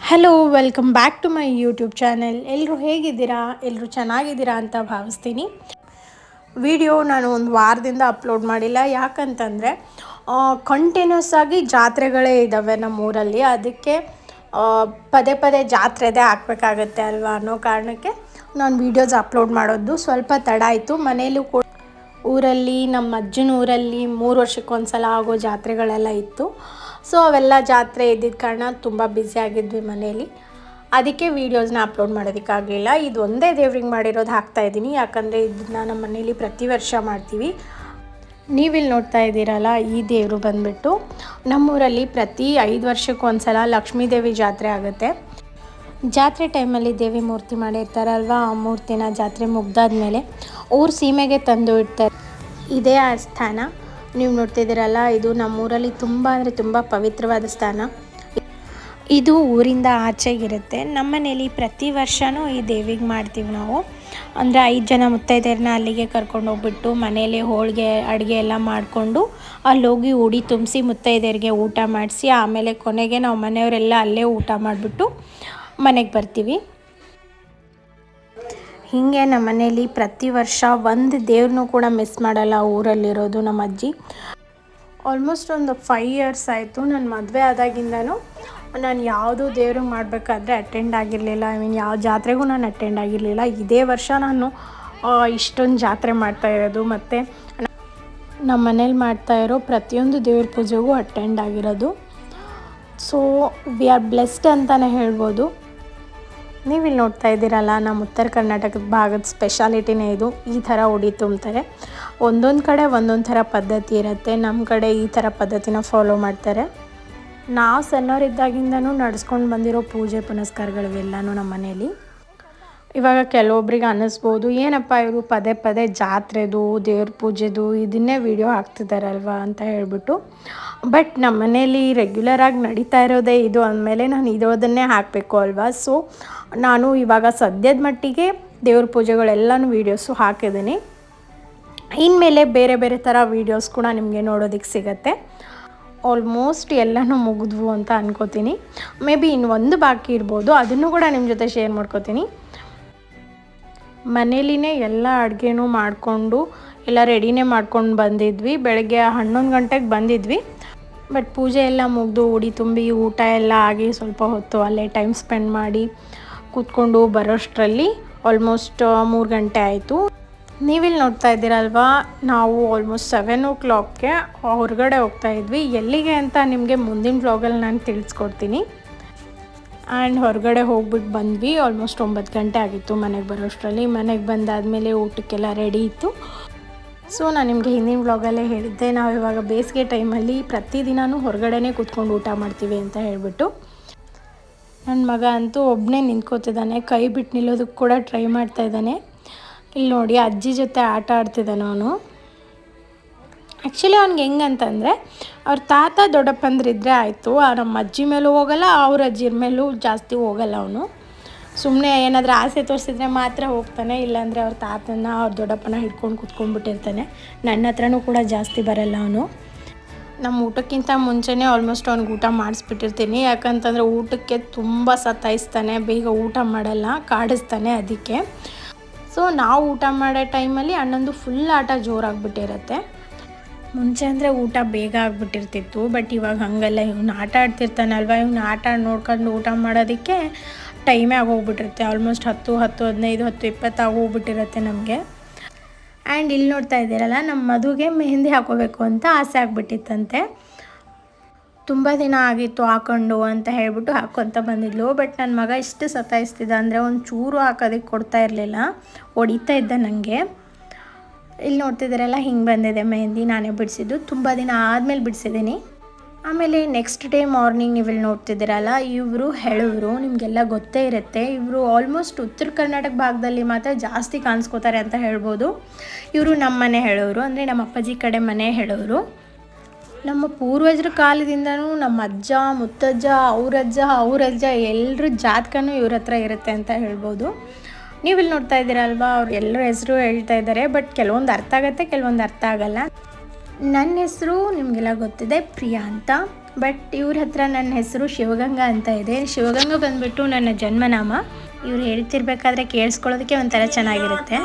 Hello welcome back to my YouTube channel. ಎಲ್ಲರೂ ಹೇಗಿದ್ದೀರಾ? ಎಲ್ಲರೂ ಚೆನ್ನಾಗಿದ್ದೀರಾ ಅಂತ ಭಾವಿಸ್ತೀನಿ. ವಿಡಿಯೋ ನಾನು ಒಂದು ವಾರದಿಂದ ಅಪ್ಲೋಡ್ ಮಾಡಿಲ್ಲ. ಯಾಕಂತಂದರೆ ಕಂಟಿನ್ಯೂಸ್ ಆಗಿ ಜಾತ್ರೆಗಳೇ ಇದ್ದಾವೆ ನಮ್ಮೂರಲ್ಲಿ. ಅದಕ್ಕೆ ಪದೇ ಪದೇ ಜಾತ್ರೆದೇ ಹಾಕಬೇಕಾಗತ್ತೆ ಅಲ್ವಾ ಅನ್ನೋ ಕಾರಣಕ್ಕೆ ನಾನು ವೀಡಿಯೋಸ್ ಅಪ್ಲೋಡ್ ಮಾಡೋದು ಸ್ವಲ್ಪ ತಡ ಆಯಿತು. ಮನೇಲೂ ಕೂಡ ಊರಲ್ಲಿ ನಮ್ಮ ಅಜ್ಜನ ಊರಲ್ಲಿ 3 ವರ್ಷಕ್ಕೊಂದು ಸಲ ಆಗೋ ಜಾತ್ರೆಗಳೆಲ್ಲ ಇತ್ತು. ಸೊ ಅವೆಲ್ಲ ಜಾತ್ರೆ ಇದ್ದಿದ್ದ ಕಾರಣ ತುಂಬ ಬ್ಯುಸಿಯಾಗಿದ್ವಿ ಮನೇಲಿ. ಅದಕ್ಕೆ ವೀಡಿಯೋಸ್ನ ಅಪ್ಲೋಡ್ ಮಾಡೋದಕ್ಕಾಗಲಿಲ್ಲ. ಇದು ಒಂದೇ ದೇವ್ರಿಗೆ ಮಾಡಿರೋದು ಹಾಕ್ತಾಯಿದ್ದೀನಿ, ಯಾಕಂದರೆ ಇದನ್ನ ನಮ್ಮ ಮನೇಲಿ ಪ್ರತಿ ವರ್ಷ ಮಾಡ್ತೀವಿ. ನೀವಿಲ್ಲಿ ನೋಡ್ತಾ ಇದ್ದೀರಲ್ಲ, ಈ ದೇವರು ಬಂದುಬಿಟ್ಟು ನಮ್ಮೂರಲ್ಲಿ ಪ್ರತಿ 5 ವರ್ಷಕ್ಕೊಂದು ಸಲ ಲಕ್ಷ್ಮೀ ದೇವಿ ಜಾತ್ರೆ ಆಗುತ್ತೆ. ಜಾತ್ರೆ ಟೈಮಲ್ಲಿ ದೇವಿ ಮೂರ್ತಿ ಮಾಡಿರ್ತಾರಲ್ವ, ಆ ಮೂರ್ತಿನ ಜಾತ್ರೆ ಮುಗ್ದಾದ್ಮೇಲೆ ಊರು ಸೀಮೆಗೆ ತಂದು ಇಡ್ತಾರೆ. ಇದೇ ಆ ಸ್ಥಾನ ನೀವು ನೋಡ್ತಿದ್ದೀರಲ್ಲ, ಇದು ನಮ್ಮೂರಲ್ಲಿ ತುಂಬ ಅಂದರೆ ತುಂಬ ಪವಿತ್ರವಾದ ಸ್ಥಾನ. ಇದು ಊರಿಂದ ಆಚೆಗಿರುತ್ತೆ. ನಮ್ಮ ಮನೇಲಿ ಪ್ರತಿ ವರ್ಷವೂ ಈ ದೇವಿಗೆ ಮಾಡ್ತೀವಿ ನಾವು. ಅಂದರೆ 5 ಜನ ಮುತ್ತೈದೆಯರನ್ನ ಅಲ್ಲಿಗೆ ಕರ್ಕೊಂಡು ಹೋಗ್ಬಿಟ್ಟು ಮನೇಲಿ ಹೋಳಿಗೆ ಅಡುಗೆ ಎಲ್ಲ ಮಾಡಿಕೊಂಡು ಅಲ್ಲೋಗಿ ಉಡಿ ತುಂಬಿಸಿ ಮುತ್ತೈದೆಯರಿಗೆ ಊಟ ಮಾಡಿಸಿ, ಆಮೇಲೆ ಕೊನೆಗೆ ನಾವು ಮನೆಯವರೆಲ್ಲ ಅಲ್ಲೇ ಊಟ ಮಾಡಿಬಿಟ್ಟು ಮನೆಗೆ ಬರ್ತೀವಿ. ಹೀಗೆ ನಮ್ಮ ಮನೇಲಿ ಪ್ರತಿ ವರ್ಷ ಒಂದು ದೇವ್ರನ್ನೂ ಕೂಡ ಮಿಸ್ ಮಾಡಲ್ಲ ಊರಲ್ಲಿರೋದು ನಮ್ಮ ಅಜ್ಜಿ. ಆಲ್ಮೋಸ್ಟ್ ಒಂದು 5 ಇಯರ್ಸ್ ಆಯಿತು ನನ್ನ ಮದುವೆ ಆದಾಗಿಂದನೂ ನಾನು ಯಾವುದೂ ದೇವ್ರಿಗೆ ಮಾಡಬೇಕಾದ್ರೆ ಅಟೆಂಡ್ ಆಗಿರಲಿಲ್ಲ. ಯಾವ ಜಾತ್ರೆಗೂ ನಾನು ಅಟೆಂಡ್ ಆಗಿರಲಿಲ್ಲ. ಇದೇ ವರ್ಷ ನಾನು ಇಷ್ಟೊಂದು ಜಾತ್ರೆ ಮಾಡ್ತಾಯಿರೋದು ಮತ್ತು ನಮ್ಮ ಮನೇಲಿ ಮಾಡ್ತಾಯಿರೋ ಪ್ರತಿಯೊಂದು ದೇವ್ರ ಪೂಜೆಗೂ ಅಟೆಂಡ್ ಆಗಿರೋದು. ಸೊ ವಿ ಆರ್ ಬ್ಲೆಸ್ಡ್ ಅಂತಲೇ ಹೇಳ್ಬೋದು. ನೀವಿಲ್ಲಿ ನೋಡ್ತಾ ಇದ್ದೀರಲ್ಲ, ನಮ್ಮ ಉತ್ತರ ಕರ್ನಾಟಕದ ಭಾಗದ ಸ್ಪೆಷಾಲಿಟಿನೇ ಇದು. ಈ ಥರ ಉಡಿ ತುಂಬ್ತಾರೆ. ಒಂದೊಂದು ಕಡೆ ಒಂದೊಂದು ಥರ ಪದ್ಧತಿ ಇರುತ್ತೆ. ನಮ್ಮ ಕಡೆ ಈ ಥರ ಪದ್ಧತಿನ ಫಾಲೋ ಮಾಡ್ತಾರೆ. ನಾವು ಸಣ್ಣವರಿದ್ದಾಗಿಂದನೂ ನಡೆಸ್ಕೊಂಡು ಬಂದಿರೋ ಪೂಜೆ ಪುನಸ್ಕಾರಗಳಿವೆಲ್ಲನೂ ನಮ್ಮ ಮನೇಲಿ. ಇವಾಗ ಕೆಲವೊಬ್ರಿಗೆ ಅನ್ನಿಸ್ಬೋದು, ಏನಪ್ಪ ಇವರು ಪದೇ ಪದೇ ಜಾತ್ರೆದು ದೇವ್ರ ಪೂಜೆದು ಇದನ್ನೇ ವೀಡಿಯೋ ಹಾಕ್ತಿದ್ದಾರಲ್ವ ಅಂತ ಹೇಳ್ಬಿಟ್ಟು. ಬಟ್ ನಮ್ಮ ಮನೇಲಿ ರೆಗ್ಯುಲರಾಗಿ ನಡೀತಾ ಇರೋದೇ ಇದು ಅಂದಮೇಲೆ ನಾನು ಇರೋದನ್ನೇ ಹಾಕಬೇಕು ಅಲ್ವಾ. ಸೊ ನಾನು ಇವಾಗ ಸದ್ಯದ ಮಟ್ಟಿಗೆ ದೇವ್ರ ಪೂಜೆಗಳೆಲ್ಲನೂ ವೀಡಿಯೋಸು ಹಾಕಿದ್ದೀನಿ. ಇನ್ಮೇಲೆ ಬೇರೆ ಬೇರೆ ಥರ ವೀಡಿಯೋಸ್ ಕೂಡ ನಿಮಗೆ ನೋಡೋದಕ್ಕೆ ಸಿಗುತ್ತೆ. ಆಲ್ಮೋಸ್ಟ್ ಎಲ್ಲನೂ ಮುಗಿದ್ವು ಅಂತ ಅನ್ಕೋತೀನಿ. ಮೇ ಬಿ ಇನ್ನೊಂದು ಬಾಕಿ ಇರ್ಬೋದು, ಅದನ್ನು ಕೂಡ ನಿಮ್ಮ ಜೊತೆ ಶೇರ್ ಮಾಡ್ಕೋತೀನಿ. ಮನೇಲಿನೇ ಎಲ್ಲ ಅಡುಗೆನೂ ಮಾಡಿಕೊಂಡು ಎಲ್ಲ ರೆಡಿನೇ ಮಾಡ್ಕೊಂಡು ಬಂದಿದ್ವಿ. ಬೆಳಗ್ಗೆ 11 ಗಂಟೆಗೆ ಬಂದಿದ್ವಿ. ಬಟ್ ಪೂಜೆ ಎಲ್ಲ ಮುಗಿದು ಉಡಿ ತುಂಬಿ ಊಟ ಎಲ್ಲ ಆಗಿ ಸ್ವಲ್ಪ ಹೊತ್ತು ಅಲ್ಲೇ ಟೈಮ್ ಸ್ಪೆಂಡ್ ಮಾಡಿ ಕೂತ್ಕೊಂಡು ಬರೋಷ್ಟರಲ್ಲಿ ಆಲ್ಮೋಸ್ಟ್ 3 ಗಂಟೆ ಆಯಿತು. ನೀವಿಲ್ಲಿ ನೋಡ್ತಾ ಇದ್ದೀರಲ್ವಾ, ನಾವು ಆಲ್ಮೋಸ್ಟ್ 7 o'clockಗೆ ಹೊರಗಡೆ ಹೋಗ್ತಾಯಿದ್ವಿ. ಎಲ್ಲಿಗೆ ಅಂತ ನಿಮಗೆ ಮುಂದಿನ ವ್ಲಾಗಲ್ಲಿ ನಾನು ತಿಳಿಸ್ಕೊಡ್ತೀನಿ. ಆ್ಯಂಡ್ ಹೊರಗಡೆ ಹೋಗ್ಬಿಟ್ಟು ಬಂದ್ವಿ. ಆಲ್ಮೋಸ್ಟ್ 9 ಗಂಟೆ ಆಗಿತ್ತು ಮನೆಗೆ ಬರೋಷ್ಟರಲ್ಲಿ. ಮನೆಗೆ ಬಂದಾದಮೇಲೆ ಊಟಕ್ಕೆಲ್ಲ ರೆಡಿ ಇತ್ತು. ಸೊ ನಾನು ನಿಮಗೆ ಹಿಂದಿನ ವ್ಲಾಗಲ್ಲೇ ಹೇಳಿದ್ದೆ, ನಾವು ಇವಾಗ ಬೇಸಿಗೆ ಟೈಮಲ್ಲಿ ಪ್ರತಿದಿನವೂ ಹೊರಗಡೆನೇ ಕೂತ್ಕೊಂಡು ಊಟ ಮಾಡ್ತೀವಿ ಅಂತ ಹೇಳ್ಬಿಟ್ಟು. ನನ್ನ ಮಗ ಅಂತೂ ಒಬ್ಬನೇ ನಿಂತ್ಕೋತಿದ್ದಾನೆ, ಕೈ ಬಿಟ್ಟು ನಿಲ್ಲೋದಕ್ಕೆ ಕೂಡ ಟ್ರೈ ಮಾಡ್ತಾಯಿದ್ದಾನೆ. ಇಲ್ಲಿ ನೋಡಿ, ಅಜ್ಜಿ ಜೊತೆ ಆಟ ಆಡ್ತಿದ್ದಾನೆ ಅವನು. ಆ್ಯಕ್ಚುಲಿ ಅವ್ನಿಗೆ ಹೆಂಗಂತಂದರೆ ಅವ್ರ ತಾತ ದೊಡ್ಡಪ್ಪಂದ್ರಿದ್ರೆ ಆಯಿತು, ನಮ್ಮ ಅಜ್ಜಿ ಮೇಲೂ ಹೋಗಲ್ಲ, ಅವ್ರ ಅಜ್ಜಿರ ಮೇಲೂ ಜಾಸ್ತಿ ಹೋಗಲ್ಲ. ಅವನು ಸುಮ್ಮನೆ ಏನಾದರೂ ಆಸೆ ತೋರಿಸಿದ್ರೆ ಮಾತ್ರ ಹೋಗ್ತಾನೆ, ಇಲ್ಲಾಂದರೆ ಅವ್ರ ತಾತನ ಅವ್ರ ದೊಡ್ಡಪ್ಪನ ಹಿಡ್ಕೊಂಡು ಕೂತ್ಕೊಂಡ್ಬಿಟ್ಟಿರ್ತಾನೆ. ನನ್ನ ಹತ್ರನೂ ಕೂಡ ಜಾಸ್ತಿ ಬರಲ್ಲ ಅವನು. ನಮ್ಮ ಊಟಕ್ಕಿಂತ ಮುಂಚೆನೇ ಆಲ್ಮೋಸ್ಟ್ ಅವ್ನಿಗೆ ಊಟ ಮಾಡಿಸ್ಬಿಟ್ಟಿರ್ತೀನಿ. ಯಾಕಂತಂದರೆ ಊಟಕ್ಕೆ ತುಂಬ ಸತಾಯಿಸ್ತಾನೆ, ಬೇಗ ಊಟ ಮಾಡಲ್ಲ, ಕಾಡಿಸ್ತಾನೆ. ಅದಕ್ಕೆ ಸೊ ನಾವು ಊಟ ಮಾಡೋ ಟೈಮಲ್ಲಿ ಅಣ್ಣಂದು ಫುಲ್ ಆಟ ಜೋರಾಗಿಬಿಟ್ಟಿರುತ್ತೆ. ಮುಂಚೆ ಅಂದರೆ ಊಟ ಬೇಗ ಆಗಿಬಿಟ್ಟಿರ್ತಿತ್ತು, ಬಟ್ ಇವಾಗ ಹಾಗಲ್ಲ. ಇವ್ನು ಆಟ ಆಡ್ತಿರ್ತಾನಲ್ವ, ಇವ್ನು ಆಟ ನೋಡ್ಕೊಂಡು ಊಟ ಮಾಡೋದಕ್ಕೆ ಟೈಮೇ ಆಗೋಗ್ಬಿಟ್ಟಿರುತ್ತೆ. ಆಲ್ಮೋಸ್ಟ್ 10, 15, 10, 20 ಆಗೋಗ್ಬಿಟ್ಟಿರುತ್ತೆ ನಮಗೆ. ಆ್ಯಂಡ್ ಇಲ್ಲಿ ನೋಡ್ತಾ ಇದ್ದೀರಲ್ಲ, ನಮ್ಮ ಮದುವೆಗೆ ಮೆಹಂದಿ ಹಾಕೋಬೇಕು ಅಂತ ಆಸೆ ಆಗಿಬಿಟ್ಟಿತ್ತಂತೆ. ತುಂಬ ದಿನ ಆಗಿತ್ತು ಹಾಕೊಂಡು ಅಂತ ಹೇಳ್ಬಿಟ್ಟು ಹಾಕ್ಕೊತ ಬಂದಿದ್ಲು. ಬಟ್ ನನ್ನ ಮಗ ಇಷ್ಟು ಸತಾಯಿಸ್ತಿದ್ದ ಅಂದರೆ ಒಂದು ಚೂರು ಹಾಕೋದಕ್ಕೆ ಕೊಡ್ತಾ ಇರಲಿಲ್ಲ, ಹೊಡಿತಾ ಇದ್ದ ನನಗೆ. ಇಲ್ಲಿ ನೋಡ್ತಿದ್ದೀರಲ್ಲ, ಹಿಂಗೆ ಬಂದಿದೆ ಮೆಹಂದಿ. ನಾನೇ ಬಿಡಿಸಿದ್ದು, ತುಂಬ ದಿನ ಆದಮೇಲೆ ಬಿಡಿಸಿದ್ದೀನಿ. ಆಮೇಲೆ ನೆಕ್ಸ್ಟ್ ಡೇ ಮಾರ್ನಿಂಗ್ ನೀವಿಲ್ಲಿ ನೋಡ್ತಿದ್ದೀರಲ್ಲ, ಇವರು ಹೆಳವರು, ನಿಮಗೆಲ್ಲ ಗೊತ್ತೇ ಇರುತ್ತೆ. ಇವರು ಆಲ್ಮೋಸ್ಟ್ ಉತ್ತರ ಕರ್ನಾಟಕ ಭಾಗದಲ್ಲಿ ಮಾತ್ರ ಜಾಸ್ತಿ ಕಾಣಿಸ್ಕೋತಾರೆ ಅಂತ ಹೇಳ್ಬೋದು. ಇವರು ನಮ್ಮ ಮನೆ ಹೆಳವರು, ಅಂದರೆ ನಮ್ಮ ಅಪ್ಪಾಜಿ ಕಡೆ ಮನೆ ಹೆಳವರು. ನಮ್ಮ ಪೂರ್ವಜರ ಕಾಲದಿಂದನೂ ನಮ್ಮ ಅಜ್ಜ ಮುತ್ತಜ್ಜ ಅವರಜ್ಜ ಎಲ್ಲರ ಜಾತಕನೂ ಇವ್ರ ಹತ್ರ ಇರುತ್ತೆ ಅಂತ ಹೇಳ್ಬೋದು. ನೀವಿಲ್ಲಿ ನೋಡ್ತಾ ಇದ್ದೀರಲ್ವ, ಅವ್ರು ಎಲ್ಲರ ಹೆಸರು ಹೇಳ್ತಾ ಇದ್ದಾರೆ. ಬಟ್ ಕೆಲವೊಂದು ಅರ್ಥ ಆಗುತ್ತೆ, ಕೆಲವೊಂದು ಅರ್ಥ ಆಗಲ್ಲ. ನನ್ನ ಹೆಸರು ನಿಮಗೆಲ್ಲ ಗೊತ್ತಿದೆ ಪ್ರಿಯಾ ಅಂತ. ಬಟ್ ಇವ್ರ ಹತ್ರ ನನ್ನ ಹೆಸರು ಶಿವಗಂಗಾ ಅಂತ ಇದೆ. ಶಿವಗಂಗಾ ಬಂದುಬಿಟ್ಟು ನನ್ನ ಜನ್ಮನಾಮ. ಇವ್ರು ಹೇಳ್ತಿರ್ಬೇಕಾದ್ರೆ ಕೇಳಿಸ್ಕೊಳ್ಳೋದಕ್ಕೆ ಒಂಥರ ಚೆನ್ನಾಗಿರುತ್ತೆ.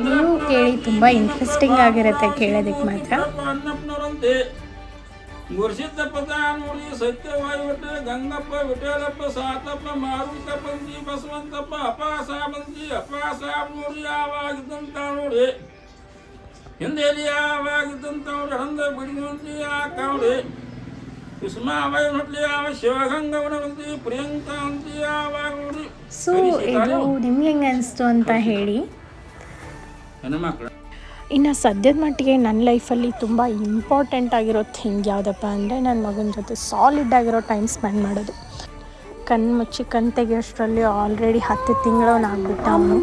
ನೀವು ಕೇಳಿ ತುಂಬ ಇಂಟ್ರೆಸ್ಟಿಂಗ್ ಆಗಿರುತ್ತೆ ಕೇಳೋದಕ್ಕೆ ಮಾತ್ರ. ಗುರುಸಿದ್ದಪ್ಪ ದಾನೂರಿ ಸತ್ಯವಾಯುಟ ಗಂಗಪ್ಪ ವಿಠಲಪ್ಪ ಸಾತಪ್ಪ ಮಾರುತ ಬಂದಿ ಬಸವಂತಪ್ಪ ಅಪಾಸ ಬಂದಿ ಅಪಾಸಾಬ್ನೂರಿ ಯಾವಾಗಿದ್ದಂತ ನೋಡಿ ಹಿಂದೆಯಲ್ಲಿ ಯಾವಾಗಿದ್ದಂತ ಹಂದ ಬಿಡಿಸಿ ಹಾಕವ್ರಿ ಕುಸುಮಾವಯ ನೋಡ್ಲಿ ಯಾವ ಶಿವಗಂಗವನ ಬಂದಿ ಪ್ರಿಯಾಂಕ ಅಂತ ಯಾವಾಗ ನೋಡಿ. ಸೊ ಇದು ನಿಮ್ಗೆ ಹೆಂಗೆ ಅನಿಸ್ತು ಅಂತ ಹೇಳಿ. ಹೆಣ್ಮಕ್ಳು ಇನ್ನು ಸದ್ಯದ ಮಟ್ಟಿಗೆ ನನ್ನ ಲೈಫಲ್ಲಿ ತುಂಬ ಇಂಪಾರ್ಟೆಂಟ್ ಆಗಿರೋ ಥಿಂಗ್ ಯಾವುದಪ್ಪ ಅಂದರೆ ನನ್ನ ಮಗನ ಜೊತೆ ಸಾಲಿಡ್ ಆಗಿರೋ ಟೈಮ್ ಸ್ಪೆಂಡ್ ಮಾಡೋದು. ಕಣ್ಣು ಮುಚ್ಚಿ ಕಣ್ಣು ತೆಗಿಯೋಷ್ಟರಲ್ಲಿ ಆಲ್ರೆಡಿ 10 ತಿಂಗಳವನಾಗ್ಬಿಟ್ಟ ಅವನು.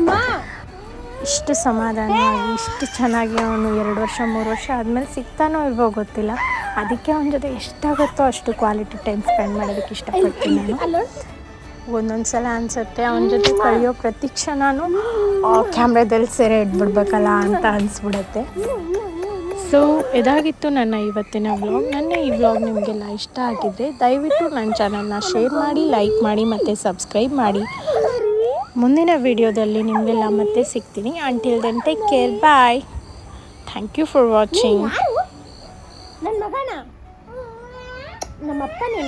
ಇಷ್ಟು ಸಮಾಧಾನವಾಗಿ ಇಷ್ಟು ಚೆನ್ನಾಗಿ ಅವನು 2 ವರ್ಷ 3 ವರ್ಷ ಆದಮೇಲೆ ಸಿಗ್ತಾನೋ ಇಲ್ವೋ ಗೊತ್ತಿಲ್ಲ. ಅದಕ್ಕೆ ಅವನ ಜೊತೆ ಎಷ್ಟಾಗುತ್ತೋ ಅಷ್ಟು ಕ್ವಾಲಿಟಿ ಟೈಮ್ ಸ್ಪೆಂಡ್ ಮಾಡೋದಕ್ಕೆ ಇಷ್ಟಪಡ್ತೀನಿ ನಾನು. ಒಂದೊಂದು ಸಲ ಅನಿಸುತ್ತೆ ಅವನ ಜೊತೆ ಕಳೆಯೋ ಪ್ರತಿ ಕ್ಷಣನೂ ಕ್ಯಾಮ್ರಾದಲ್ಲಿ ಸೆರೆ ಇಟ್ಬಿಡ್ಬೇಕಲ್ಲ ಅಂತ ಅನಿಸ್ಬಿಡುತ್ತೆ. ಸೊ ಇದಾಗಿತ್ತು ನನ್ನ ಇವತ್ತಿನ ವ್ಲಾಗ್. ನನ್ನ ಈ ವ್ಲಾಗ್ ನಿಮಗೆಲ್ಲ ಇಷ್ಟ ಆಗಿದ್ದರೆ ದಯವಿಟ್ಟು ನನ್ನ ಚಾನಲ್ನ ಶೇರ್ ಮಾಡಿ, ಲೈಕ್ ಮಾಡಿ ಮತ್ತು ಸಬ್ಸ್ಕ್ರೈಬ್ ಮಾಡಿ. ಮುಂದಿನ ವಿಡಿಯೋದಲ್ಲಿ ನಿಮಗೆಲ್ಲ ಮತ್ತೆ ಸಿಗ್ತೀನಿ. Until then take care, bye. Thank you for watching. ನನ್ನ ಮಗನ ನಮ್ಮಪ್ಪನೇ